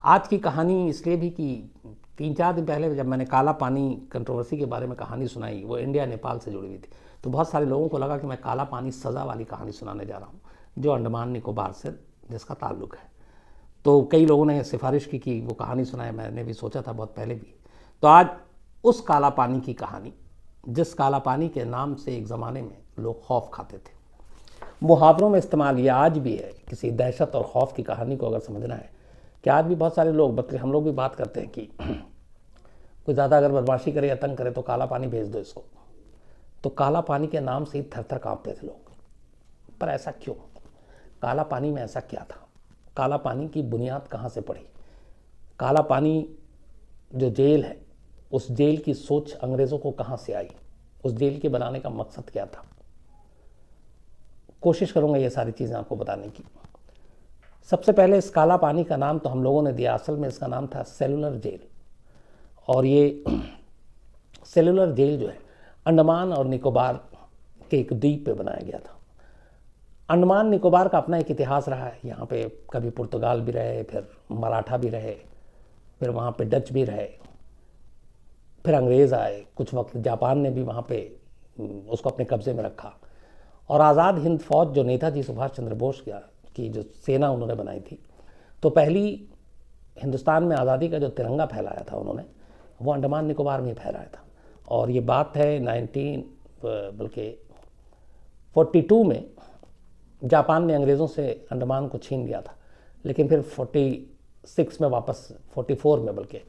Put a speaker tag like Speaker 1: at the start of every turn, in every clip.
Speaker 1: आज की कहानी इसलिए भी कि 3-4 दिन पहले जब मैंने काला पानी कंट्रोवर्सी के बारे में कहानी सुनाई, वो इंडिया नेपाल से जुड़ी हुई थी, तो बहुत सारे लोगों को लगा कि मैं काला पानी सज़ा वाली कहानी सुनाने जा रहा हूँ, जो अंडमान निकोबार से जिसका ताल्लुक़ है। तो कई लोगों ने सिफारिश की कि वो कहानी सुनाए, मैंने भी सोचा था बहुत पहले भी। तो आज उस काला पानी की कहानी, जिस काला पानी के नाम से एक ज़माने में लोग खौफ खाते थे, मुहावरों में इस्तेमाल ये आज भी है। किसी दहशत और खौफ की कहानी को अगर समझना है कि आज भी बहुत सारे लोग, बल्कि हम लोग भी बात करते हैं कि कोई ज़्यादा अगर बदमाशी करे या तंग करे तो काला पानी भेज दो इसको। तो काला पानी के नाम से ही थर थर काँपते थे लोग। पर ऐसा क्यों? काला पानी में ऐसा क्या था? काला पानी की बुनियाद कहाँ से पड़ी? काला पानी जो जेल है, उस जेल की सोच अंग्रेज़ों को कहाँ से आई? उस जेल के बनाने का मकसद क्या था? कोशिश करूँगा ये सारी चीज़ें आपको बताने की। सबसे पहले इस काला पानी का नाम तो हम लोगों ने दिया, असल में इसका नाम था सेलुलर जेल। और ये सेलुलर जेल जो है अंडमान और निकोबार के एक द्वीप पे बनाया गया था। अंडमान निकोबार का अपना एक इतिहास रहा है। यहाँ पे कभी पुर्तगाल भी रहे, फिर मराठा भी रहे, फिर वहाँ पे डच भी रहे, फिर अंग्रेज़ आए, कुछ वक्त जापान ने भी वहाँ पे उसको अपने कब्ज़े में रखा। और आज़ाद हिंद फौज जो नेताजी सुभाष चंद्र बोस की जो सेना उन्होंने बनाई थी, तो पहली हिंदुस्तान में आज़ादी का जो तिरंगा फहराया था उन्होंने, वो अंडमान निकोबार में फहराया था। और ये बात है 1942 में जापान ने अंग्रेज़ों से अंडमान को छीन लिया था, लेकिन फिर 46 में वापस, 44 में बल्कि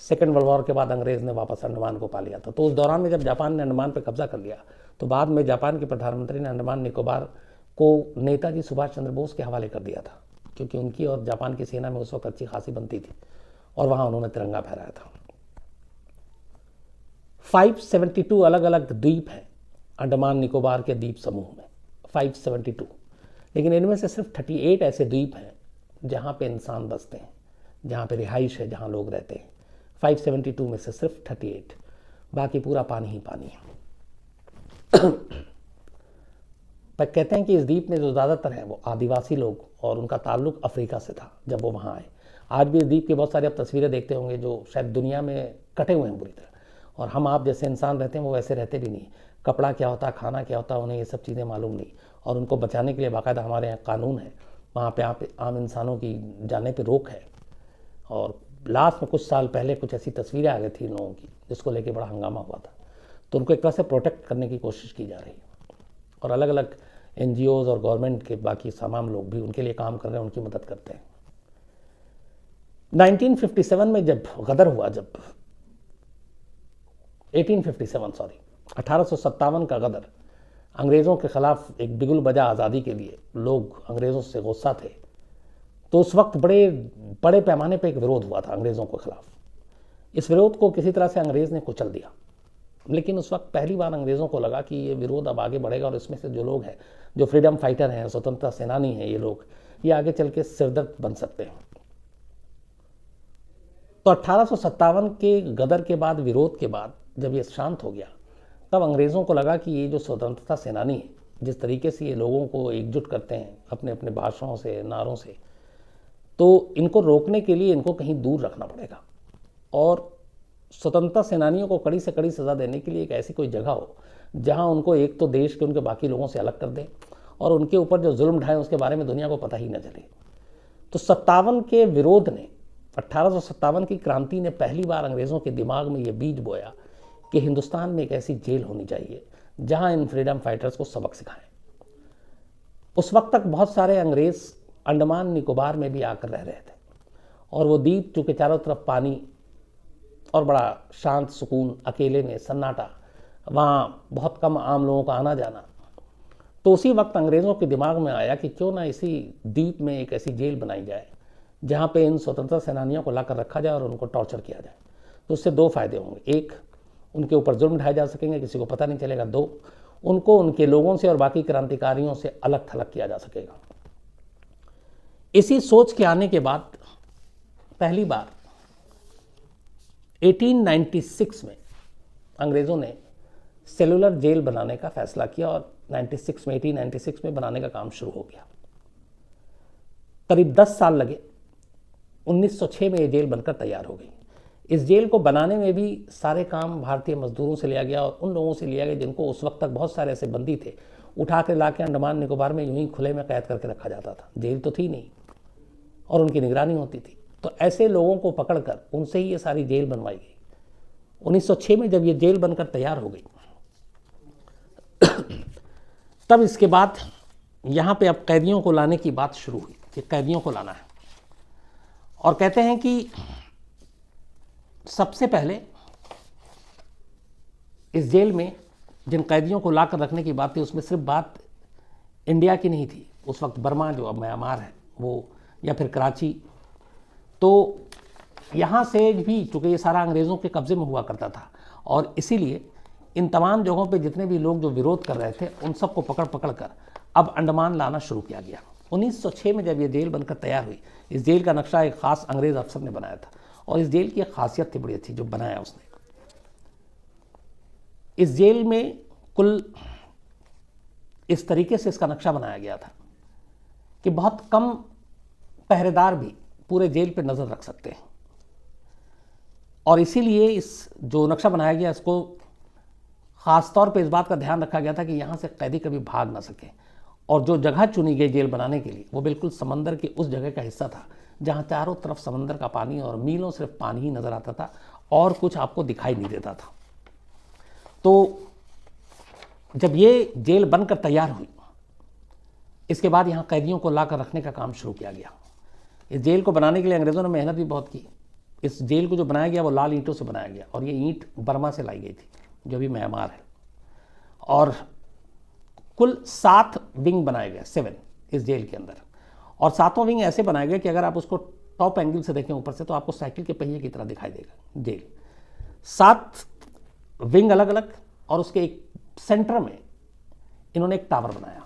Speaker 1: सेकेंड वर्ल्ड वॉर के बाद अंग्रेज़ ने वापस अंडमान को पा लिया था। तो उस दौरान में जब जापान ने अंडमान पर कब्जा कर लिया, तो बाद में जापान के प्रधानमंत्री ने अंडमान निकोबार को नेताजी सुभाष चंद्र बोस के हवाले कर दिया था, क्योंकि उनकी और जापान की सेना में उस वक्त अच्छी खासी बनती थी, और वहाँ उन्होंने तिरंगा फहराया था। 572 अलग अलग द्वीप हैं अंडमान निकोबार के द्वीप समूह में, 572, लेकिन इनमें से सिर्फ 38 ऐसे द्वीप हैं जहाँ पे इंसान बसते हैं, जहाँ पे रिहाइश है, जहाँ लोग रहते हैं। 572 में से सिर्फ 38, बाकी पूरा पानी ही पानी है। पर कहते हैं कि इस द्वीप में जो ज़्यादातर हैं वो आदिवासी लोग, और उनका ताल्लुक अफ्रीका से था जब वो वहाँ आए। आज भी इस द्वीप की बहुत सारी आप तस्वीरें देखते होंगे जो शायद दुनिया में कटे हुए हैं बुरी तरह, और हम आप जैसे इंसान रहते हैं वो वैसे रहते भी नहीं। कपड़ा क्या होता है, खाना क्या होता है, उन्हें ये सब चीज़ें मालूम नहीं, और उनको बचाने के लिए बाकायदा हमारे यहाँ कानून है। वहाँ पे आप आम इंसानों की जाने पर रोक है। और लास्ट में कुछ साल पहले कुछ ऐसी तस्वीरें आ गई थी लोगों की, जिसको लेके बड़ा हंगामा हुआ था। तो उनको एक तरह से प्रोटेक्ट करने की कोशिश की जा रही है, और अलग अलग NGOs और गवर्नमेंट के बाकी तमाम लोग भी उनके लिए काम कर रहे हैं, उनकी मदद करते हैं। 1957 में जब गदर हुआ, जब 1857 का गदर, अंग्रेज़ों के ख़िलाफ़ एक बिगुल बजा आज़ादी के लिए, लोग अंग्रेज़ों से गुस्सा थे, तो उस वक्त बड़े पैमाने पर एक विरोध हुआ था अंग्रेज़ों के ख़िलाफ़। इस विरोध को किसी तरह से अंग्रेज़ ने कुचल दिया, लेकिन उस वक्त पहली बार अंग्रेज़ों को लगा कि ये विरोध अब आगे बढ़ेगा, और इसमें से जो लोग हैं, जो फ्रीडम फाइटर हैं, स्वतंत्रता सेनानी हैं, ये लोग, ये आगे चल के सिरदर्द बन सकते हैं। तो 1857 के गदर के बाद, विरोध के बाद जब ये शांत हो गया, तब अंग्रेज़ों को लगा कि ये जो स्वतंत्रता सेनानी है, जिस तरीके से ये लोगों को एकजुट करते हैं अपने अपने भाषणों से, नारों से, तो इनको रोकने के लिए इनको कहीं दूर रखना पड़ेगा, और स्वतंत्रता सेनानियों को कड़ी से कड़ी सज़ा देने के लिए एक ऐसी कोई जगह हो जहां उनको एक तो देश के उनके बाकी लोगों से अलग कर दें, और उनके ऊपर जो जुल्म ढाए उसके बारे में दुनिया को पता ही न चले। तो 57 के विरोध ने, 1857 की क्रांति ने पहली बार अंग्रेज़ों के दिमाग में ये बीज बोया कि हिंदुस्तान में एक ऐसी जेल होनी चाहिए जहां इन फ्रीडम फाइटर्स को सबक सिखाएं। उस वक्त तक बहुत सारे अंग्रेज़ अंडमान निकोबार में भी आकर रह रहे थे, और वो द्वीप चूँकि चारों तरफ पानी और बड़ा शांत सुकून, अकेले में सन्नाटा, वहाँ बहुत कम आम लोगों का आना जाना। तो उसी वक्त अंग्रेज़ों के दिमाग में आया कि क्यों ना इसी द्वीप में एक ऐसी जेल बनाई जाए जहाँ पे इन स्वतंत्रता सेनानियों को लाकर रखा जाए और उनको टॉर्चर किया जाए। तो उससे दो फायदे होंगे, एक, उनके ऊपर जुल्म ढाए जा सकेंगे, किसी को पता नहीं चलेगा, दो, उनको उनके लोगों से और बाकी क्रांतिकारियों से अलग थलग किया जा सकेगा। इसी सोच के आने के बाद पहली बार 1896 में अंग्रेज़ों ने सेलुलर जेल बनाने का फैसला किया, और 1896 में बनाने का काम शुरू हो गया। करीब 10 साल लगे 1906 में ये जेल बनकर तैयार हो गई। इस जेल को बनाने में भी सारे काम भारतीय मजदूरों से लिया गया और उन लोगों से लिया गया जिनको उस वक्त तक बहुत सारे ऐसे बंदी थे, उठा कर ला के अंडमान निकोबार में यूं ही खुले में कैद करके रखा जाता था। जेल तो थी नहीं और उनकी निगरानी होती थी, तो ऐसे लोगों को पकड़कर उनसे ही ये सारी जेल बनवाई गई। 1906 में जब ये जेल बनकर तैयार हो गई तब इसके बाद यहाँ पे अब कैदियों को लाने की बात शुरू हुई कि कैदियों को लाना है। और कहते हैं कि सबसे पहले इस जेल में जिन कैदियों को लाकर रखने की बात थी उसमें सिर्फ बात इंडिया की नहीं थी। उस वक्त बर्मा जो अब म्यांमार है वो, या फिर कराची, तो यहाँ से भी चूँकि ये सारा अंग्रेज़ों के कब्ज़े में हुआ करता था और इसीलिए इन तमाम जगहों पे जितने भी लोग जो विरोध कर रहे थे उन सबको पकड़ पकड़ कर अब अंडमान लाना शुरू किया गया। 1906 में जब ये जेल बनकर तैयार हुई, इस जेल का नक्शा एक ख़ास अंग्रेज़ अफसर ने बनाया था और इस जेल की एक खासियत थी बड़ी अच्छी जो बनाया उसने। इस जेल में कुल इस तरीके से इसका नक्शा बनाया गया था कि बहुत कम पहरेदार भी पूरे जेल पे नज़र रख सकते हैं और इसीलिए इस जो नक्शा बनाया गया इसको ख़ास तौर पे इस बात का ध्यान रखा गया था कि यहाँ से कैदी कभी भाग ना सके। और जो जगह चुनी गई जेल बनाने के लिए वो बिल्कुल समंदर के उस जगह का हिस्सा था जहाँ चारों तरफ समंदर का पानी और मीलों सिर्फ पानी ही नज़र आता था और कुछ आपको दिखाई नहीं देता था। तो जब ये जेल बनकर तैयार हुई इसके बाद यहाँ कैदियों को लाकर रखने का काम शुरू किया गया। इस जेल को बनाने के लिए अंग्रेज़ों ने मेहनत भी बहुत की। इस जेल को जो बनाया गया वो लाल ईंटों से बनाया गया और ये ईंट बर्मा से लाई गई थी जो भी म्यांमार है। और कुल 7 विंग बनाए गए, 7 इस जेल के अंदर। और 7वां विंग ऐसे बनाया गया कि अगर आप उसको टॉप एंगल से देखें ऊपर से तो आपको साइकिल के पहिए की तरह दिखाई देगा जेल। 7 विंग अलग अलग और उसके एक सेंटर में इन्होंने एक टावर बनाया।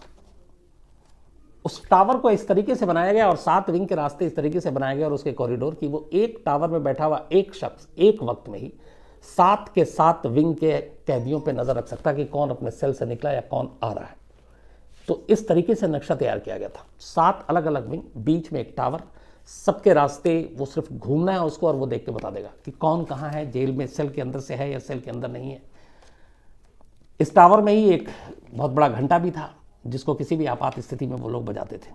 Speaker 1: उस टावर को इस तरीके से बनाया गया और 7 विंग के रास्ते इस तरीके से बनाए गए और उसके कॉरिडोर की वो एक टावर में बैठा हुआ एक शख्स एक वक्त में ही 7 के 7 विंग के कैदियों पे नज़र रख सकता कि कौन अपने सेल से निकला या कौन आ रहा है। तो इस तरीके से नक्शा तैयार किया गया था। 7 अलग अलग विंग, बीच में एक टावर, सबके रास्ते वो सिर्फ घूमना है उसको और वो देख के बता देगा कि कौन कहाँ है, जेल में सेल के अंदर से है या सेल के अंदर नहीं है। इस टावर में ही एक बहुत बड़ा घंटा भी था जिसको किसी भी आपात स्थिति में वो लोग बजाते थे।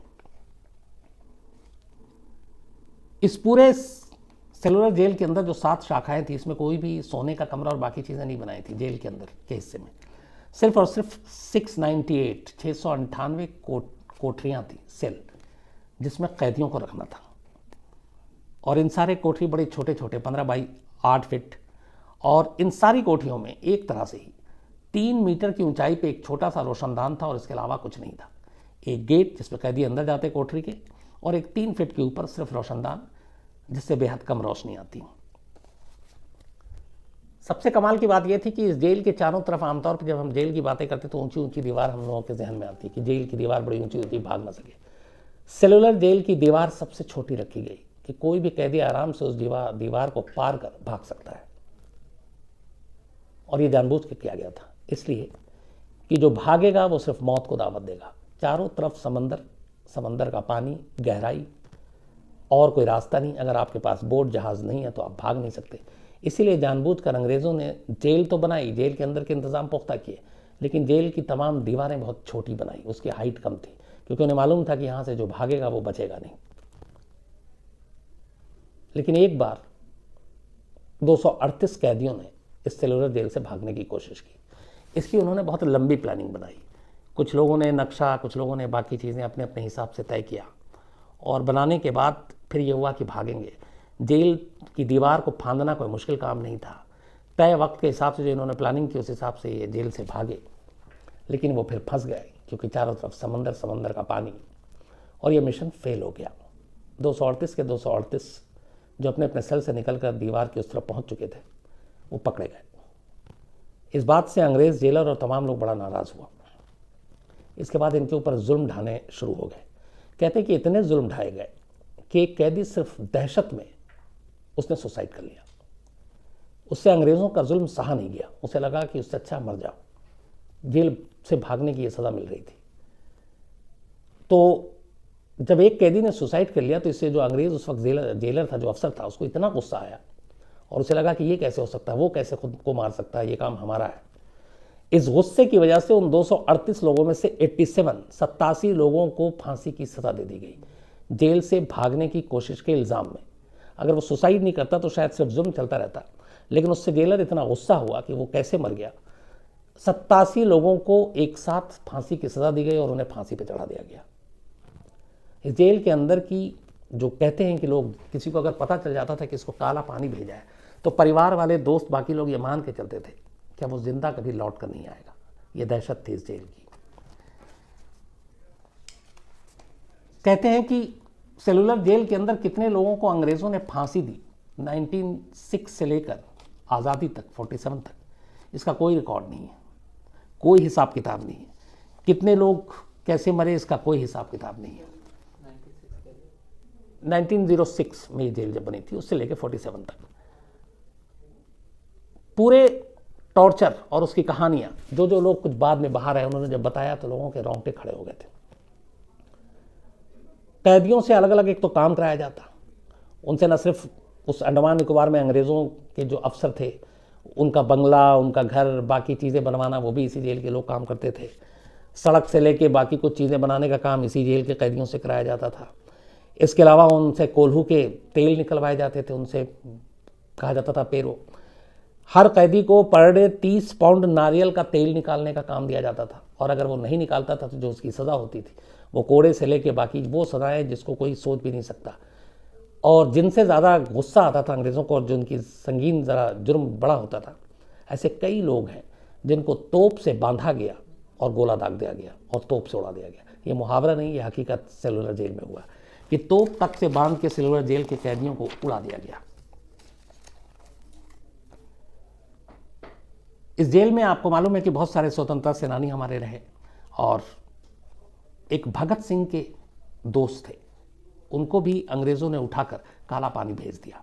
Speaker 1: इस पूरे सेलुलर जेल के अंदर जो 7 शाखाएं थी इसमें कोई भी सोने का कमरा और बाकी चीज़ें नहीं बनाई थी। जेल के अंदर के हिस्से में सिर्फ और सिर्फ 698 कोठरियाँ थी, सेल, जिसमें कैदियों को रखना था। और इन सारे कोठरी बड़े छोटे छोटे 15 बाई 8 फीट और इन सारी कोठरियों में एक तरह से ही 3 मीटर की ऊंचाई पे एक छोटा सा रोशनदान था और इसके अलावा कुछ नहीं था। एक गेट जिसमें कैदी अंदर जाते कोठरी के और एक 3 फीट के ऊपर सिर्फ रोशनदान जिससे बेहद कम रोशनी आती। सबसे कमाल की बात यह थी कि इस जेल के चारों तरफ आमतौर पर जब हम जेल की बातें करते तो ऊंची ऊंची दीवार हम लोगों के जहन में आती है कि जेल की दीवार बड़ी ऊंची होती, भाग ना सके। सेलुलर जेल की दीवार सबसे छोटी रखी गई कि कोई भी कैदी आराम से उस दीवार को पार कर भाग सकता है। और ये जानबूझ के किया गया था इसलिए कि जो भागेगा वो सिर्फ मौत को दावत देगा। चारों तरफ समंदर का पानी, गहराई और कोई रास्ता नहीं। अगर आपके पास बोट जहाज़ नहीं है तो आप भाग नहीं सकते। इसीलिए जानबूझकर अंग्रेज़ों ने जेल तो बनाई, जेल के अंदर के इंतज़ाम पुख्ता किए, लेकिन जेल की तमाम दीवारें बहुत छोटी बनाई, उसकी हाइट कम थी क्योंकि उन्हें मालूम था कि यहाँ से जो भागेगा वो बचेगा नहीं। लेकिन एक बार 238 कैदियों ने इस सेलुलर जेल से भागने की कोशिश की। इसकी उन्होंने बहुत लंबी प्लानिंग बनाई। कुछ लोगों ने नक्शा, कुछ लोगों ने बाकी चीज़ें अपने अपने हिसाब से तय किया और बनाने के बाद फिर ये हुआ कि भागेंगे। जेल की दीवार को फांदना कोई मुश्किल काम नहीं था। तय वक्त के हिसाब से जो इन्होंने प्लानिंग की उस हिसाब से ये जेल से भागे, लेकिन वो फिर फंस गए क्योंकि चारों तरफ समंदर का पानी और ये मिशन फेल हो गया। 238 के 238 जो अपने अपने सेल से निकलकर दीवार की उस तरफ पहुँच चुके थे वो पकड़े गए। इस बात से अंग्रेज़ जेलर और तमाम लोग बड़ा नाराज़ हुआ। इसके बाद इनके ऊपर जुल्म ढाने शुरू हो गए। कहते हैं कि इतने जुल्म ढाए गए कि एक कैदी सिर्फ दहशत में उसने सुसाइड कर लिया। उससे अंग्रेज़ों का जुल्म सहा नहीं गया। उसे लगा कि उससे अच्छा मर जाओ। जेल से भागने की ये सज़ा मिल रही थी। तो जब एक कैदी ने सुसाइड कर लिया तो इससे जो अंग्रेज़ उस वक्त जेलर था, जो अफसर था, उसको इतना गुस्सा आया और उसे लगा कि ये कैसे हो सकता है, वो कैसे खुद को मार सकता है, ये काम हमारा है। इस गुस्से की वजह से उन 238 लोगों में से 87 लोगों को फांसी की सज़ा दे दी गई, जेल से भागने की कोशिश के इल्ज़ाम में। अगर वो सुसाइड नहीं करता तो शायद सिर्फ जुर्म चलता रहता, लेकिन उससे जेलर इतना गुस्सा हुआ कि वो कैसे मर गया। 87 लोगों को एक साथ फांसी की सज़ा दी गई और उन्हें फांसी पर चढ़ा दिया गया। इस जेल के अंदर की जो कहते हैं कि लोग, किसी को अगर पता चल जाता था कि इसको काला पानी भेजा है, तो परिवार वाले, दोस्त, बाकी लोग ये मान के चलते थे कि वो जिंदा कभी लौट कर नहीं आएगा। ये दहशत थी इस जेल की। कहते हैं कि सेलुलर जेल के अंदर कितने लोगों को अंग्रेज़ों ने फांसी दी 1906 से लेकर आज़ादी तक, 47 तक, इसका कोई रिकॉर्ड नहीं है, कोई हिसाब किताब नहीं है। कितने लोग कैसे मरे इसका कोई हिसाब किताब नहीं है। 1906 में ये जेल जब बनी थी, उससे लेकर 47 तक पूरे टॉर्चर और उसकी कहानियां, जो लोग कुछ बाद में बाहर आए उन्होंने जब बताया तो लोगों के रोंगटे खड़े हो गए थे। कैदियों से अलग अलग एक तो काम कराया जाता, उनसे न सिर्फ उस अंडमान निकोबार में अंग्रेज़ों के जो अफसर थे उनका बंगला, उनका घर, बाकी चीज़ें बनवाना, वो भी इसी जेल के लोग काम करते थे। सड़क से लेके बाकी कुछ चीज़ें बनाने का काम इसी जेल के कैदियों से कराया जाता था। इसके अलावा उनसे कोल्हू के तेल निकलवाए जाते थे, उनसे कहा जाता था पेरो। हर कैदी को पर डे 30 पाउंड नारियल का तेल निकालने का काम दिया जाता था, और अगर वो नहीं निकालता था तो जो उसकी सज़ा होती थी वो कोड़े से लेके बाकी वो सज़ाएं जिसको कोई सोच भी नहीं सकता। और जिनसे ज़्यादा गुस्सा आता था अंग्रेज़ों को और जो उनकी संगीन ज़रा जुर्म बड़ा होता था, ऐसे कई लोग हैं जिनको तोप से बांधा गया और गोला दाग दिया गया और तोप से उड़ा दिया गया। ये मुहावरा नहीं, ये हकीकत सेलुलर जेल में हुआ कि तोप तक से बांध के सेलुलर जेल के कैदियों को उड़ा दिया गया। इस जेल में आपको मालूम है कि बहुत सारे स्वतंत्रता सेनानी हमारे रहे, और एक भगत सिंह के दोस्त थे, उनको भी अंग्रेज़ों ने उठाकर काला पानी भेज दिया।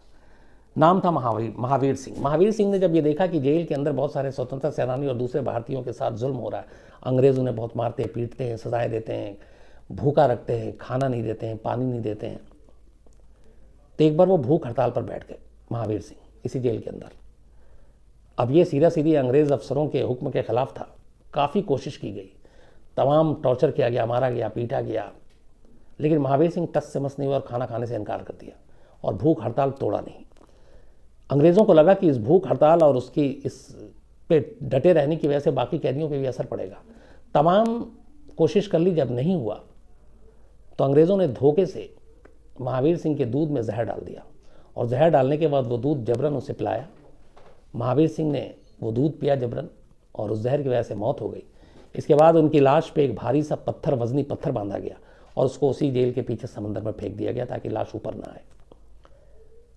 Speaker 1: नाम था महावीर सिंह। महावीर सिंह ने जब ये देखा कि जेल के अंदर बहुत सारे स्वतंत्रता सेनानी और दूसरे भारतीयों के साथ जुल्म हो रहा है, अंग्रेज़ उन्हें बहुत मारते पीटते हैं, सजाएं देते हैं, भूखा रखते हैं, खाना नहीं देते हैं, पानी नहीं देते हैं, तो एक बार वो भूख हड़ताल पर बैठ गए महावीर सिंह इसी जेल के अंदर। अब ये सीधा सीधी अंग्रेज़ अफसरों के हुक्म के ख़िलाफ़ था। काफ़ी कोशिश की गई, तमाम टॉर्चर किया गया, मारा गया, पीटा गया, लेकिन महावीर सिंह टस से मस नहीं हुआ और खाना खाने से इनकार कर दिया और भूख हड़ताल तोड़ा नहीं। अंग्रेज़ों को लगा कि इस भूख हड़ताल और उसकी इस पे डटे रहने की वजह से बाकी कैदियों पे भी असर पड़ेगा। तमाम कोशिश कर ली, जब नहीं हुआ तो अंग्रेज़ों ने धोखे से महावीर सिंह के दूध में जहर डाल दिया, और जहर डालने के बाद वो दूध जबरन उसे पिलाया। महावीर सिंह ने वो दूध पिया जबरन और उस जहर की वजह से मौत हो गई। इसके बाद उनकी लाश पे एक भारी सा पत्थर, वजनी पत्थर बांधा गया और उसको उसी जेल के पीछे समंदर में फेंक दिया गया ताकि लाश ऊपर ना आए।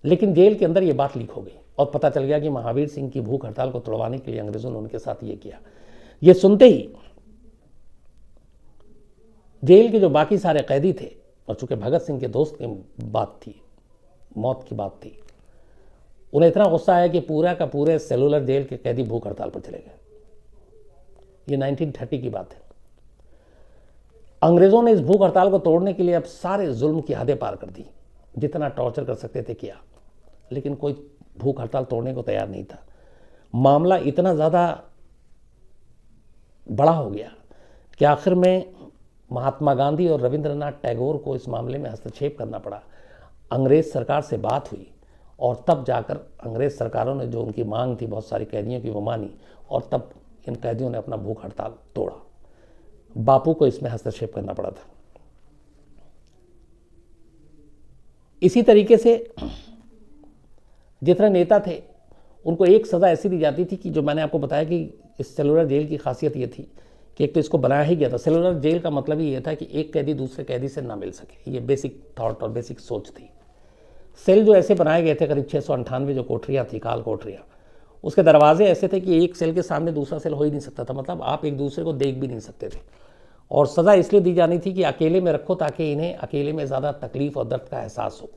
Speaker 1: लेकिन जेल के अंदर ये बात लीक हो गई और पता चल गया कि महावीर सिंह की भूख हड़ताल को तोड़वाने के लिए अंग्रेज़ों ने उनके साथ ये किया। ये सुनते ही जेल के जो बाकी सारे कैदी थे, और चूंकि भगत सिंह के दोस्त की बात थी, मौत की बात थी, उन्हें इतना गुस्सा आया कि पूरा का पूरे सेलुलर जेल के कैदी भूख हड़ताल पर चले गए। ये 1930 की बात है। अंग्रेज़ों ने इस भूख हड़ताल को तोड़ने के लिए अब सारे जुल्म की हदें पार कर दी, जितना टॉर्चर कर सकते थे किया, लेकिन कोई भूख हड़ताल तोड़ने को तैयार नहीं था। मामला इतना ज़्यादा बड़ा हो गया कि आखिर में महात्मा गांधी और रविंद्रनाथ टैगोर को इस मामले में हस्तक्षेप करना पड़ा। अंग्रेज़ सरकार से बात हुई और तब जाकर अंग्रेज़ सरकारों ने जो उनकी मांग थी बहुत सारी कैदियों की, वो मानी, और तब इन कैदियों ने अपना भूख हड़ताल तोड़ा। बापू को इसमें हस्तक्षेप करना पड़ा था। इसी तरीके से जितने नेता थे उनको एक सज़ा ऐसी दी जाती थी कि जो मैंने आपको बताया कि इस सेलुलर जेल की खासियत ये थी कि एक तो इसको बनाया ही गया था। सेलुलर जेल का मतलब ही ये था कि एक कैदी दूसरे कैदी से ना मिल सके। ये बेसिक थॉट और बेसिक सोच थी। सेल जो ऐसे बनाए गए थे, करीब 698 जो कोठरियाँ थी, काल कोठरियाँ, उसके दरवाजे ऐसे थे कि एक सेल के सामने दूसरा सेल हो ही नहीं सकता था, मतलब आप एक दूसरे को देख भी नहीं सकते थे। और सज़ा इसलिए दी जानी थी कि अकेले में रखो ताकि इन्हें अकेले में ज़्यादा तकलीफ और दर्द का एहसास हो।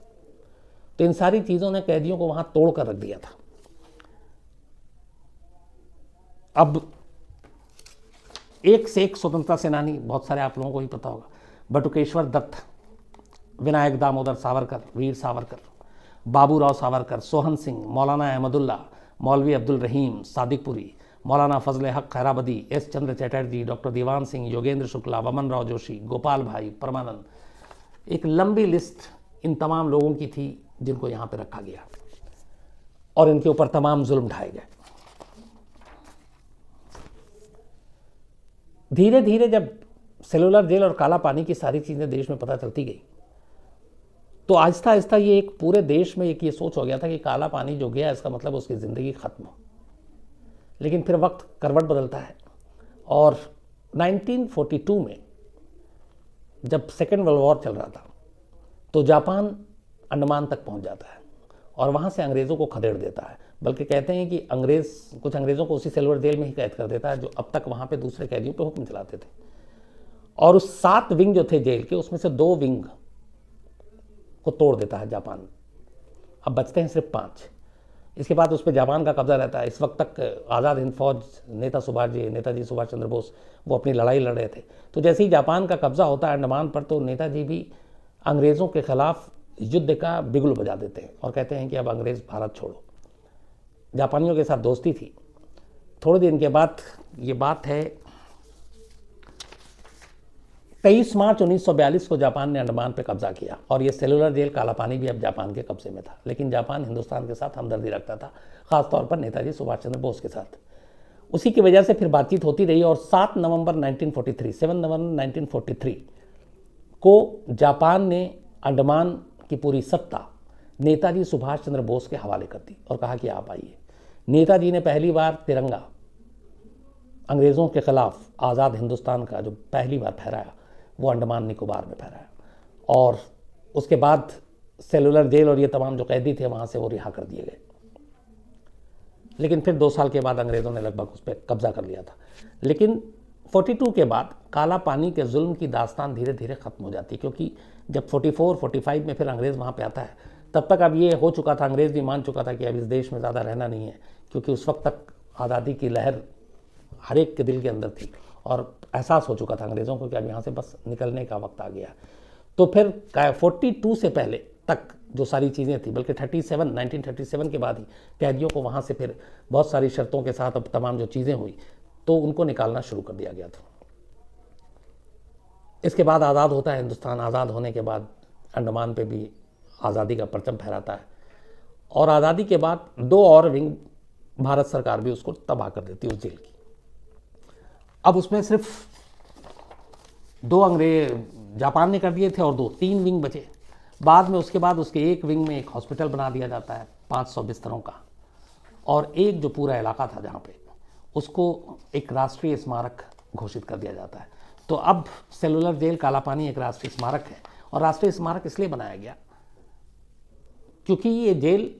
Speaker 1: तो इन सारी चीज़ों ने कैदियों को वहाँ तोड़ कर रख दिया था। अब एक से एक स्वतंत्रता सेनानी, बहुत सारे आप लोगों को ही पता होगा, बटुकेश्वर दत्त, विनायक दामोदर सावरकर, वीर सावरकर, बाबूराव सावरकर, सोहन सिंह, मौलाना अहमदुल्ला, मौलवी अब्दुल रहीम सादिकपुरी, मौलाना फजल हक खैराबदी, एस चंद्र चटर्जी, डॉक्टर दीवान सिंह, योगेंद्र शुक्ला, वमन राव जोशी, गोपाल भाई, परमानंद, एक लंबी लिस्ट इन तमाम लोगों की थी जिनको यहाँ पे रखा गया और इनके ऊपर तमाम जुल्म ढाए गए। धीरे धीरे जब सेलुलर जेल और काला पानी की सारी चीज़ें देश में पता चलती गई तो आहिस्ता आहिस्ता ये एक पूरे देश में एक ये सोच हो गया था कि काला पानी जो गया इसका मतलब उसकी ज़िंदगी ख़त्म हो। लेकिन फिर वक्त करवट बदलता है और 1942 में जब सेकेंड वर्ल्ड वॉर चल रहा था तो जापान अंडमान तक पहुंच जाता है और वहाँ से अंग्रेज़ों को खदेड़ देता है। बल्कि कहते हैं कि कुछ अंग्रेज़ों को उसी सेलुलर जेल में ही कैद कर देता है जो अब तक वहाँ पे दूसरे कैदियों पे हुक्म चलाते थे। और उस 7 विंग जो थे जेल के उसमें से 2 विंग को तोड़ देता है जापान। अब बचते हैं सिर्फ 5। इसके बाद उस पर जापान का कब्जा रहता है। इस वक्त तक आज़ाद हिंद फौज नेताजी सुभाष चंद्र बोस वो अपनी लड़ाई लड़ रहे थे। तो जैसे ही जापान का कब्जा होता है अंडमान पर तो नेताजी भी अंग्रेज़ों के खिलाफ युद्ध का बिगुल बजा देते हैं और कहते हैं कि अब अंग्रेज़ भारत छोड़ो। जापानियों के साथ दोस्ती थी। थोड़े दिन के बाद ये बात है 23 मार्च 1942 को जापान ने अंडमान पे कब्जा किया और ये सेलुलर जेल काला पानी भी अब जापान के कब्जे में था। लेकिन जापान हिंदुस्तान के साथ हमदर्दी रखता था, ख़ासतौर पर नेताजी सुभाष चंद्र बोस के साथ। उसी की वजह से फिर बातचीत होती रही और 7 नवंबर 1943 को जापान ने अंडमान की पूरी सत्ता नेताजी सुभाष चंद्र बोस के हवाले कर दी और कहा कि आप आइए। नेताजी ने पहली बार तिरंगा अंग्रेज़ों के खिलाफ आज़ाद हिंदुस्तान का जो पहली बार फहराया वो अंडमान निकोबार में फहराया और उसके बाद सेलुलर जेल और ये तमाम जो कैदी थे वहाँ से वो रिहा कर दिए गए। लेकिन फिर 2 साल के बाद अंग्रेज़ों ने लगभग उस पर कब्जा कर लिया था। लेकिन 42 के बाद काला पानी के जुल्म की दास्तान धीरे धीरे ख़त्म हो जाती, क्योंकि जब 44-45 में फिर अंग्रेज़ वहाँ पे आता है तब तक अब ये हो चुका था, अंग्रेज़ भी मान चुका था कि अब इस देश में ज़्यादा रहना नहीं है, क्योंकि उस वक्त तक आज़ादी की लहर हर एक के दिल के अंदर थी और एहसास हो चुका था अंग्रेज़ों को कि अब यहाँ से बस निकलने का वक्त आ गया। तो फिर 42 से पहले तक जो सारी चीज़ें थी, बल्कि 1937 के बाद ही कैदियों को वहाँ से फिर बहुत सारी शर्तों के साथ अब तमाम जो चीज़ें हुई तो उनको निकालना शुरू कर दिया गया था। इसके बाद आज़ाद होता है हिंदुस्तान। आज़ाद होने के बाद अंडमान पे भी आज़ादी का परचम फहराता है और आज़ादी के बाद 2 और विंग भारत सरकार भी उसको तबाह कर देती है उस जेल की। अब उसमें सिर्फ 2 अंग्रेज जापान ने कर दिए थे और 3 विंग बचे। बाद में उसके बाद उसके एक विंग में एक हॉस्पिटल बना दिया जाता है 500 बिस्तरों का और एक जो पूरा इलाका था जहाँ पे उसको एक राष्ट्रीय स्मारक घोषित कर दिया जाता है। तो अब सेलुलर जेल काला पानी एक राष्ट्रीय स्मारक है और राष्ट्रीय स्मारक इसलिए बनाया गया क्योंकि ये जेल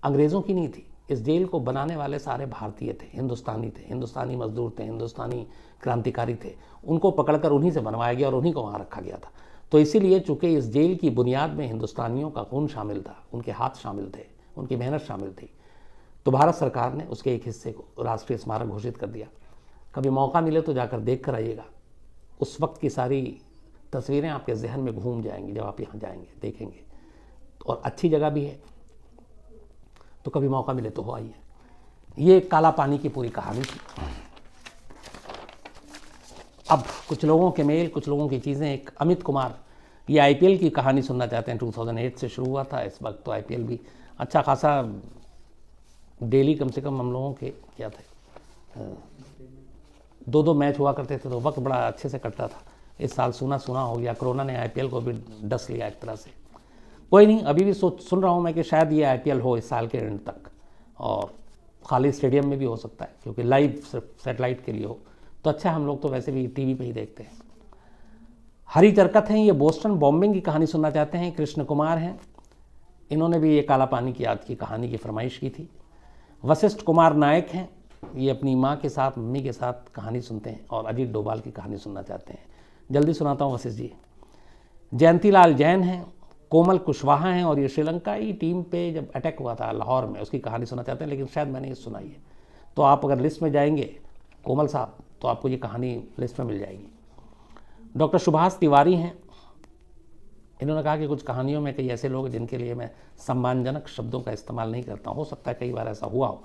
Speaker 1: अंग्रेज़ों की नहीं थी। इस जेल को बनाने वाले सारे भारतीय थे, हिंदुस्तानी मजदूर थे, हिंदुस्तानी क्रांतिकारी थे। उनको पकड़कर उन्हीं से बनवाया गया और उन्हीं को वहाँ रखा गया था। तो इसीलिए चूँकि इस जेल की बुनियाद में हिंदुस्तानियों का खून शामिल था, उनके हाथ शामिल थे, उनकी मेहनत शामिल थी, तो भारत सरकार ने उसके एक हिस्से को राष्ट्रीय स्मारक घोषित कर दिया। कभी मौका मिले तो जाकर देख कर आइएगा। उस वक्त की सारी तस्वीरें आपके जहन में घूम जाएंगी जब आप यहाँ जाएंगे, देखेंगे। और अच्छी जगह भी है, तो कभी मौका मिले तो हो आइए। ये काला पानी की पूरी कहानी थी। अब कुछ लोगों के मेल, कुछ लोगों की चीज़ें। एक अमित कुमार ये आईपीएल की कहानी सुनना चाहते हैं। 2008 से शुरू हुआ था, इस वक्त तो आईपीएल भी अच्छा खासा डेली कम से कम हम लोगों के क्या थे 2-2 मैच हुआ करते थे, तो वक्त बड़ा अच्छे से कटता था। इस साल सूना हो गया, कोरोना ने आईपीएल को भी डस लिया एक तरह से। कोई नहीं, अभी भी सुन रहा हूँ मैं कि शायद ये आईपीएल हो इस साल के एंड तक और खाली स्टेडियम में भी हो सकता है, क्योंकि लाइव सिर्फ सेटेलाइट के लिए हो तो अच्छा। हम लोग तो वैसे भी टीवी पे ही देखते हैं। हरी चरकत हैं, ये बोस्टन बॉम्बिंग की कहानी सुनना चाहते हैं। कृष्ण कुमार हैं, इन्होंने भी ये काला पानी की याद की कहानी की फरमाइश की थी। वशिष्ठ कुमार नायक हैं, ये अपनी माँ के साथ, मम्मी के साथ कहानी सुनते हैं और अजीत डोभाल की कहानी सुनना चाहते हैं। जल्दी सुनाता हूँ वशिष्ठ जी। जयंतीलाल जैन हैं, कोमल कुशवाहा हैं और ये श्रीलंकाई टीम पे जब अटैक हुआ था लाहौर में उसकी कहानी सुनना चाहते हैं, लेकिन शायद मैंने ये सुनाई है। तो आप अगर लिस्ट में जाएंगे कोमल साहब तो आपको ये कहानी लिस्ट में मिल जाएगी। डॉक्टर सुभाष तिवारी हैं, इन्होंने कहा कि कुछ कहानियों में कई ऐसे लोग हैं जिनके लिए मैं सम्मानजनक शब्दों का इस्तेमाल नहीं करता हूँ, हो सकता है कई बार ऐसा हुआ हो,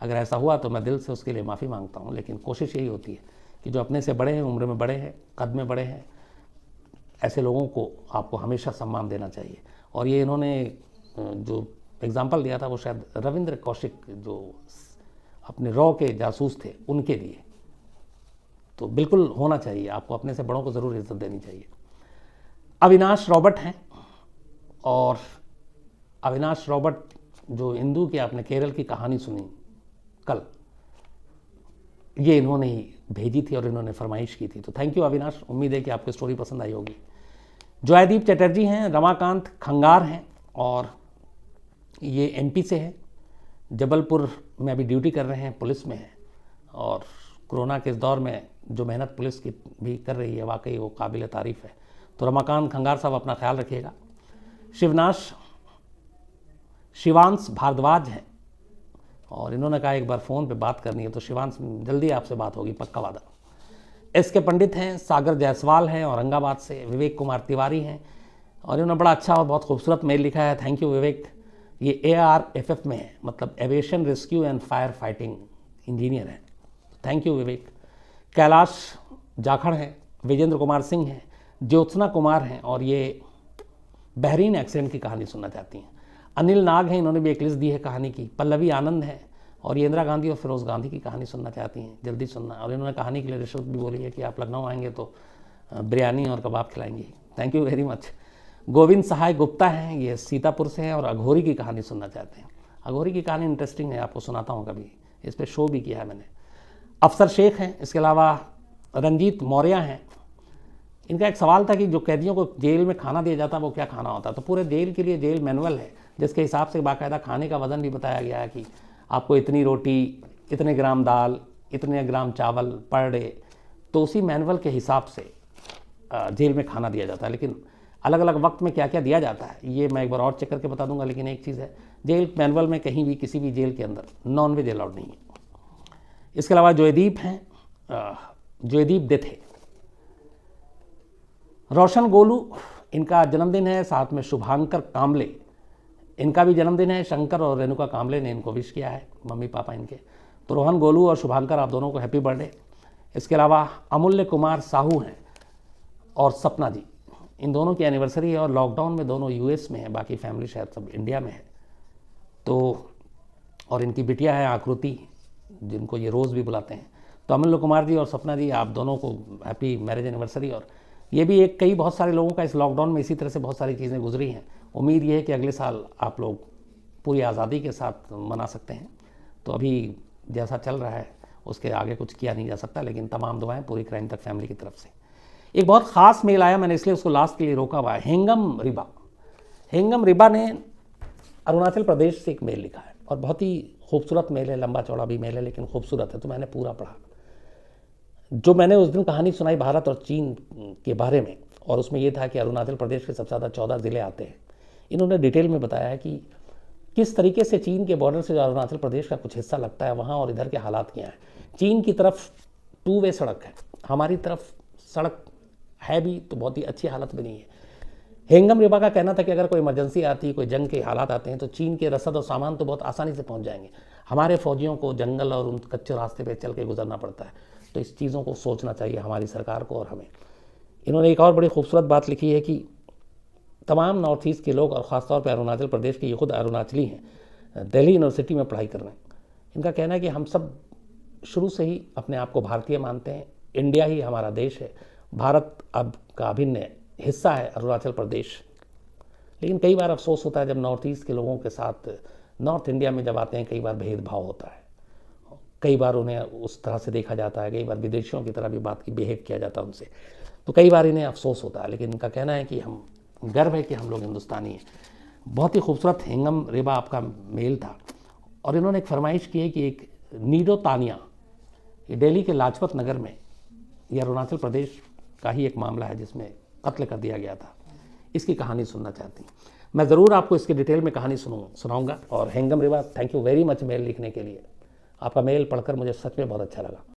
Speaker 1: अगर ऐसा हुआ तो मैं दिल से उसके लिए माफ़ी मांगता हूँ, लेकिन कोशिश यही होती है कि जो अपने से बड़े हैं, उम्र में बड़े हैं, कद में बड़े हैं, ऐसे लोगों को आपको हमेशा सम्मान देना चाहिए। और ये इन्होंने जो एग्जाम्पल दिया था वो शायद रविंद्र कौशिक जो अपने रॉ के जासूस थे उनके लिए, तो बिल्कुल होना चाहिए, आपको अपने से बड़ों को ज़रूर इज्जत देनी चाहिए। अविनाश रॉबर्ट हैं, और अविनाश रॉबर्ट जो हिंदू की आपने केरल की कहानी सुनी कल, ये इन्होंने ही भेजी थी और इन्होंने फरमाइश की थी, तो थैंक यू अविनाश, उम्मीद है कि आपको स्टोरी पसंद आई होगी। जयदीप चटर्जी हैं, रमाकांत खंगार हैं, और ये एमपी से हैं, जबलपुर में अभी ड्यूटी कर रहे हैं, पुलिस में हैं, और कोरोना के इस दौर में जो मेहनत पुलिस की भी कर रही है वाकई वो काबिल तारीफ़ है। तो रमाकांत खंगार साहब अपना ख्याल रखिएगा। शिवांश भारद्वाज हैं, और इन्होंने कहा एक बार फ़ोन पे बात करनी है, तो शिवांश जल्दी आपसे बात होगी, पक्का वादा। एसके पंडित हैं, सागर जायसवाल हैं औरंगाबाद से, विवेक कुमार तिवारी हैं, और इन्होंने बड़ा अच्छा और बहुत खूबसूरत मेल लिखा है, थैंक यू विवेक। ये ARFF में है, मतलब aviation rescue and fire fighting engineer हैं, थैंक यू विवेक। कैलाश जाखड़ हैं, विजेंद्र कुमार सिंह हैं, ज्योत्सना कुमार हैं, और ये बहरीन एक्सीडेंट की कहानी सुनना चाहती हैं। अनिल नाग हैं, इन्होंने भी एक लिस्ट दी है कहानी की। पल्लवी आनंद है, और ये इंदिरा गांधी और फिरोज़ गांधी की कहानी सुनना चाहती हैं, जल्दी सुनना। और इन्होंने कहानी के लिए रिश्वत भी बोली है कि आप लखनऊ आएंगे तो बिरयानी और कबाब खिलाएंगी, thank you very much. Govind Sahay Gupta हैं, ये सीतापुर से हैं, और अघोरी की कहानी सुनना चाहते हैं। अघोरी की कहानी इंटरेस्टिंग है, आपको सुनाता हूँ कभी, इस पर शो भी किया है मैंने। अफसर शेख हैं, इसके अलावा रंजीत मौर्य हैं। इनका एक सवाल था कि जो कैदियों को जेल में खाना दिया जाता है वो क्या खाना होता है, तो पूरे जेल के लिए जेल मैनुअल है, जिसके हिसाब से बाकायदा खाने का वज़न भी बताया गया है कि आपको इतनी रोटी, इतने ग्राम दाल, इतने ग्राम चावल पर डे, तो उसी मैनुअल के हिसाब से जेल में खाना दिया जाता है। लेकिन अलग अलग वक्त में क्या क्या दिया जाता है ये मैं एक बार और चेक करके बता दूंगा, लेकिन एक चीज़ है, जेल मैनुअल में कहीं भी किसी भी जेल के अंदर नॉनवेज अलाउड नहीं है। इसके अलावा जयदीप हैं, जयदीप देथे। रोशन गोलू, इनका जन्मदिन है, साथ में शुभांकर कामले, इनका भी जन्मदिन है। शंकर और रेणुका कामले ने इनको विश किया है, मम्मी पापा इनके। तो रोहन गोलू और शुभांकर, आप दोनों को हैप्पी बर्थडे। इसके अलावा अमूल्य कुमार साहू हैं और सपना जी, इन दोनों की एनिवर्सरी है, और लॉकडाउन में दोनों US में है, बाकी फैमिली शायद सब इंडिया में है। तो और इनकी बिटिया है आकृति, जिनको ये रोज़ भी बुलाते हैं। तो अमूल्य कुमार जी और सपना जी, आप दोनों को हैप्पी मैरिज एनिवर्सरी। और ये भी एक कई बहुत सारे लोगों का इस लॉकडाउन में इसी तरह से बहुत सारी चीज़ें गुजरी हैं। उम्मीद ये है कि अगले साल आप लोग पूरी आज़ादी के साथ मना सकते हैं। तो अभी जैसा चल रहा है उसके आगे कुछ किया नहीं जा सकता, लेकिन तमाम दुआएं पूरी क्राइम तक फैमिली की तरफ से। एक बहुत ख़ास मेल आया, मैंने इसलिए उसको लास्ट के लिए रोका हुआ है। हेंगम रिबा, हेंगम रिबा ने अरुणाचल प्रदेश से एक मेल लिखा है, और बहुत ही खूबसूरत मेल है, लंबा चौड़ा भी मेल है, लेकिन खूबसूरत है, तो मैंने पूरा पढ़ा। जो मैंने उस दिन कहानी सुनाई भारत और चीन के बारे में, और उसमें यह था कि अरुणाचल प्रदेश के सबसे ज़्यादा 14 ज़िले आते हैं। इन्होंने डिटेल में बताया है कि किस तरीके से चीन के बॉर्डर से जो अरुणाचल प्रदेश का कुछ हिस्सा लगता है वहाँ, और इधर के हालात क्या हैं। चीन की तरफ 2 वे सड़क है, हमारी तरफ सड़क है भी तो बहुत ही अच्छी हालत में नहीं है। हेंगम रिबा का कहना था कि अगर कोई इमरजेंसी आती है, कोई जंग के हालात आते हैं, तो चीन के रसद और सामान तो बहुत आसानी से पहुंच जाएंगे, हमारे फौजियों को जंगल और उन कच्चे रास्ते पे चल के गुजरना पड़ता है। तो इस चीज़ों को सोचना चाहिए हमारी सरकार को और हमें। इन्होंने एक और बड़ी खूबसूरत बात लिखी है कि तमाम नॉर्थ ईस्ट के लोग, और ख़ासतौर पर अरुणाचल प्रदेश के, ये खुद अरुणाचली हैं, दिल्ली यूनिवर्सिटी में पढ़ाई कर रहे हैं। इनका कहना है कि हम सब शुरू से ही अपने आप को भारतीय मानते हैं, इंडिया ही हमारा देश है, भारत अब का अभिन्न हिस्सा है अरुणाचल प्रदेश। लेकिन कई बार अफसोस होता है जब नॉर्थ ईस्ट के लोगों के साथ नॉर्थ इंडिया में जब आते हैं, कई बार भेदभाव होता है, कई बार उन्हें उस तरह से देखा जाता है, कई बार विदेशियों की तरह भी बात की बिहेव किया जाता है उनसे, तो कई बार इन्हें अफसोस होता है। लेकिन इनका कहना है कि हम गर्व है कि हम लोग हिंदुस्तानी हैं। बहुत ही खूबसूरत हेंगम रेबा आपका मेल था, और इन्होंने एक फरमाइश की है कि एक नीडो तानिया, ये दिल्ली के लाजपत नगर में, ये अरुणाचल प्रदेश का ही एक मामला है जिसमें कत्ल कर दिया गया था, इसकी कहानी सुनना चाहती हूँ। मैं ज़रूर आपको इसकी डिटेल में कहानी सुनाऊंगा। और हेंगम रिबा, thank you very much mail लिखने के लिए। आपका मेल पढ़कर मुझे सच में बहुत अच्छा लगा।